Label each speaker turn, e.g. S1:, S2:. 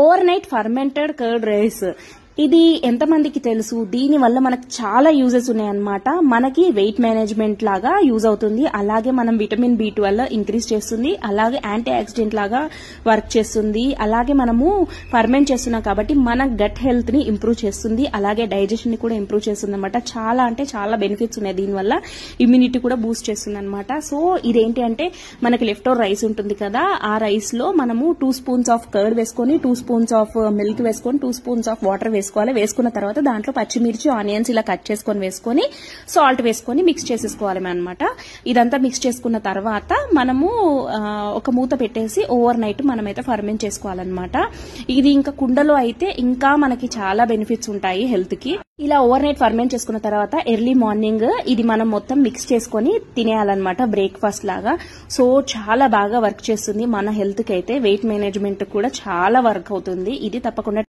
S1: Over night fermented curd rice ఇది ఎంతమందికి తెలుసు? దీని వల్ల మనకు చాలా యూజెస్ ఉన్నాయన్నమాట. మనకి వెయిట్ మేనేజ్మెంట్ లాగా యూజ్ అవుతుంది, అలాగే మనం విటమిన్ B12 ఇంక్రీజ్ చేస్తుంది, అలాగే యాంటీ ఆక్సిడెంట్ లాగా వర్క్ చేస్తుంది, అలాగే మనము ఫర్మెంట్ చేస్తున్నాం కాబట్టి మన గట్ హెల్త్ ని ఇంప్రూవ్ చేస్తుంది, అలాగే డైజెషన్ ని కూడా ఇంప్రూవ్ చేస్తుంది అనమాట. చాలా అంటే చాలా బెనిఫిట్స్ ఉన్నాయి దీనివల్ల. ఇమ్యూనిటీ కూడా బూస్ట్ చేస్తుంది అనమాట. సో ఇదేంటి అంటే మనకి లెఫ్ట్ ఓవర్ రైస్ ఉంటుంది కదా, ఆ రైస్ లో మనము 2 స్పూన్స్ ఆఫ్ కర్డ్ వేసుకొని 2 స్పూన్స్ ఆఫ్ మిల్క్ వేసుకొని 2 స్పూన్స్ ఆఫ్ వాటర్ వేసుకోవాలి. వేసుకున్న తర్వాత దాంట్లో పచ్చిమిర్చి ఆనియన్స్ ఇలా కట్ చేసుకొని వేసుకొని సాల్ట్ వేసుకొని మిక్స్ చేసేసుకోవాలి అనమాట. ఇదంతా మిక్స్ చేసుకున్న తర్వాత మనము ఒక మూత పెట్టేసి ఓవర్ నైట్ మనమైతే ఫర్మెంట్ చేసుకోవాలన్నమాట. ఇది ఇంకా కుండలో అయితే ఇంకా మనకి చాలా బెనిఫిట్స్ ఉంటాయి హెల్త్ కి. ఇలా ఓవర్ నైట్ ఫర్మెంట్ చేసుకున్న తర్వాత ఎర్లీ మార్నింగ్ ఇది మనం మొత్తం మిక్స్ చేసుకొని తినేయాలన్నమాట బ్రేక్ఫాస్ట్ లాగా. సో చాలా బాగా వర్క్ చేస్తుంది మన హెల్త్ కి అయితే. వెయిట్ మేనేజ్మెంట్ కూడా చాలా వర్క్ అవుతుంది ఇది. తప్పకుండా